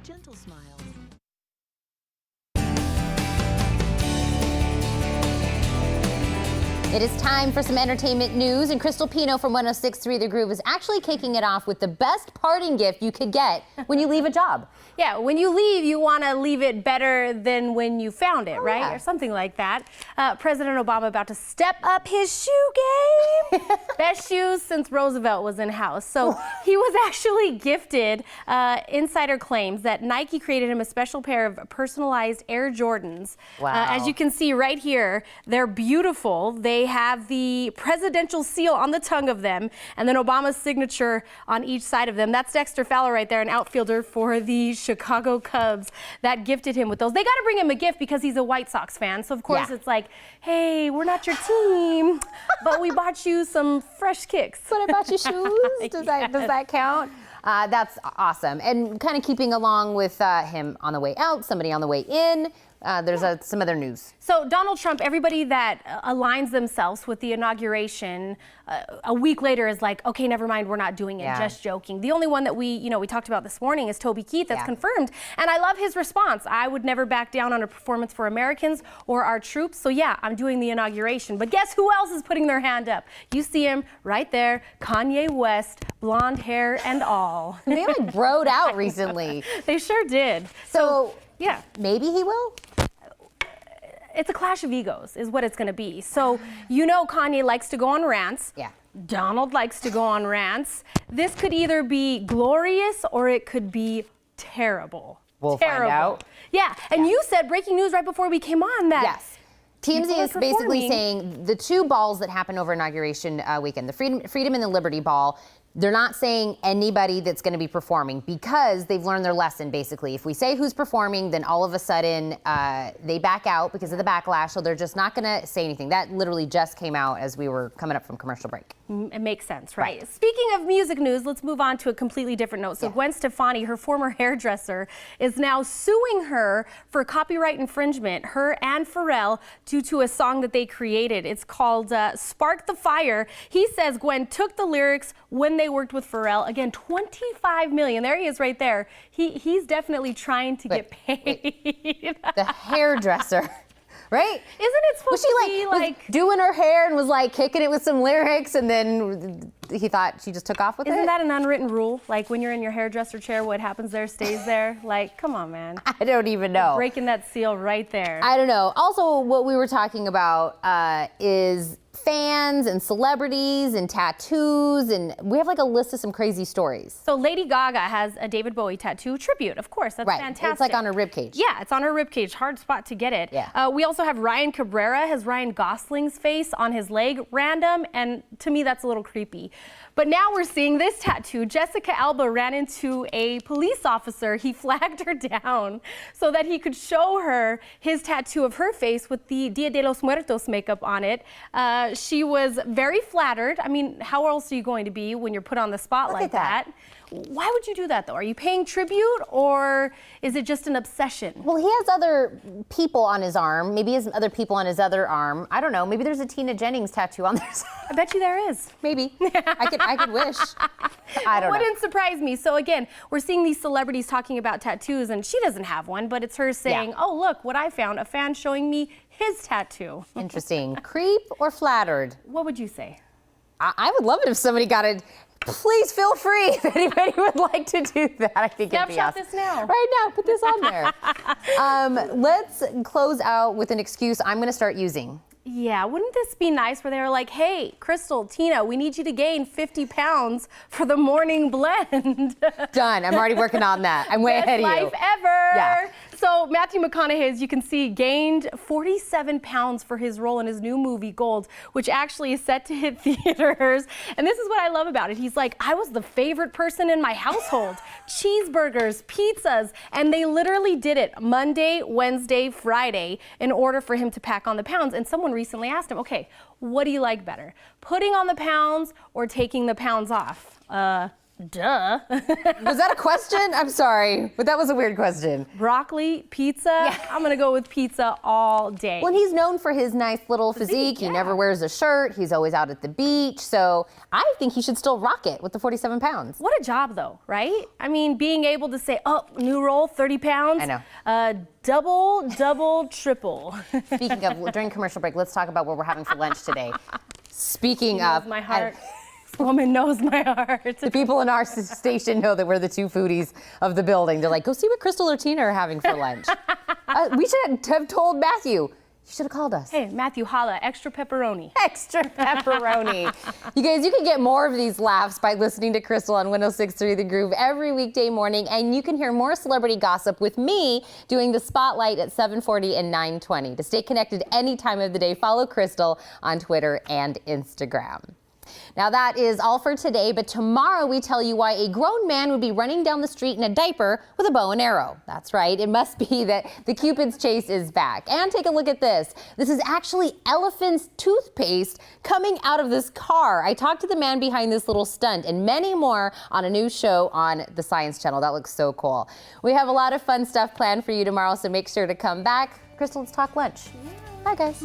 Gentle smiles. It is time for some entertainment news, and Krystal Pino from 106.3 The Groove is actually kicking it off with the best parting gift you could get when you leave a job. Yeah, when you leave, you want to leave it better than when you found it, right? Yeah. Or something like that. President Obama about to step up his shoe game. Best shoes since Roosevelt was in house. So he was actually gifted. Insider claims that Nike created him a special pair of personalized Air Jordans. Wow. As you can see right here, they're beautiful. They have the presidential seal on the tongue of them, and then Obama's signature on each side of them. That's Dexter Fowler right there, an outfielder for the Chicago Cubs that gifted him with those. They got to bring him a gift because he's a White Sox fan. So of course it's like, hey, we're not your team, but we bought you some fresh kicks. But I bought you shoes. Does that count? That's awesome. And kind of keeping along with him on the way out, somebody on the way in. There's some other news. So Donald Trump, everybody that aligns themselves with the inauguration a week later is like, okay, never mind, we're not doing it, just joking. The only one that we talked about this morning is Toby Keith, that's confirmed. And I love his response. I would never back down on a performance for Americans or our troops. So yeah, I'm doing the inauguration. But guess who else is putting their hand up? You see him right there, Kanye West, blonde hair and all. They like broed out recently. They sure did. So yeah, maybe he will. It's a clash of egos is what it's going to be. So, Kanye likes to go on rants. Yeah. Donald likes to go on rants. This could either be glorious or it could be terrible. We'll find out. Yeah. And you said breaking news right before we came on that. Yes. TMZ is basically saying the two balls that happened over Inauguration weekend, the Freedom and the Liberty Ball, they're not saying anybody that's going to be performing because they've learned their lesson, basically. If we say who's performing, then all of a sudden they back out because of the backlash, so they're just not going to say anything. That literally just came out as we were coming up from commercial break. It makes sense, right? Speaking of music news, let's move on to a completely different note. So Gwen Stefani, her former hairdresser, is now suing her for copyright infringement, her and Pharrell, due to a song that they created. It's called Spark the Fire. He says Gwen took the lyrics when they worked with Pharrell. Again, $25 million. There he is right there. He's definitely trying to get paid. The hairdresser. Right? Isn't it supposed to be like doing her hair and was like kicking it with some lyrics, and then he thought she just took off with it? Isn't that an unwritten rule? Like when you're in your hairdresser chair, what happens there stays there? Like, come on, man. I don't even know. You're breaking that seal right there. I don't know. Also, what we were talking about is fans and celebrities and tattoos, and we have like a list of some crazy stories. So Lady Gaga has a David Bowie tattoo tribute. Of course, that's fantastic. It's like on her ribcage. Yeah, it's on her ribcage. Hard spot to get it. Yeah. We also have Ryan Cabrera has Ryan Gosling's face on his leg, random, and to me that's a little creepy. But now we're seeing this tattoo. Jessica Alba ran into a police officer. He flagged her down so that he could show her his tattoo of her face with the Dia de los Muertos makeup on it. She was very flattered. I mean, how else are you going to be when you're put on the spot like that? Why would you do that, though? Are you paying tribute, or is it just an obsession? Well, he has other people on his arm. Maybe he has other people on his other arm. I don't know. Maybe there's a Tina Jennings tattoo on there. I bet you there is. Maybe. I could wish. I don't know. It wouldn't surprise me. So again, we're seeing these celebrities talking about tattoos, and she doesn't have one, but it's her saying, oh, look what I found. A fan showing me his tattoo. Interesting. Creep or flattered? What would you say? I would love it if somebody got it. Please feel free if anybody would like to do that. I think it'd be awesome. This now. Right now, put this on there. Let's close out with an excuse I'm going to start using. Yeah, wouldn't this be nice where they were like, hey, Krystal, Tina, we need you to gain 50 pounds for the morning blend. Done. I'm already working on that. I'm way ahead of you. Best life ever. Yeah. So Matthew McConaughey, as you can see, gained 47 pounds for his role in his new movie, Gold, which actually is set to hit theaters. And this is what I love about it. He's like, I was the favorite person in my household. Cheeseburgers, pizzas, and they literally did it Monday, Wednesday, Friday in order for him to pack on the pounds. And someone recently asked him, okay, what do you like better? Putting on the pounds or taking the pounds off? Duh. Was that a question? I'm sorry, but that was a weird question. Broccoli, pizza. I'm gonna go with pizza all day. Well, he's known for his nice little physique. Yeah. He never wears a shirt. He's always out at the beach. So I think he should still rock it with the 47 pounds. What a job, though, right? I mean, being able to say, oh, new roll, 30 pounds. I know. Double, triple. Speaking of, during commercial break, let's talk about what we're having for lunch today. Speaking of, my heart. This woman knows my heart. The people in our station know that we're the two foodies of the building. They're like, go see what Krystal or Tina are having for lunch. We should have told Matthew. You should have called us. Hey, Matthew, holla, extra pepperoni. Extra pepperoni. You guys, you can get more of these laughs by listening to Krystal on 106.3 The Groove every weekday morning, and you can hear more celebrity gossip with me doing the Spotlight at 7:40 and 9:20. To stay connected any time of the day, follow Krystal on Twitter and Instagram. Now that is all for today, but tomorrow we tell you why a grown man would be running down the street in a diaper with a bow and arrow. That's right, it must be that the Cupid's chase is back. And take a look at this. This is actually elephant's toothpaste coming out of this car. I talked to the man behind this little stunt and many more on a new show on the Science Channel. That looks so cool. We have a lot of fun stuff planned for you tomorrow, so make sure to come back. Krystal, let's talk lunch. Bye, guys.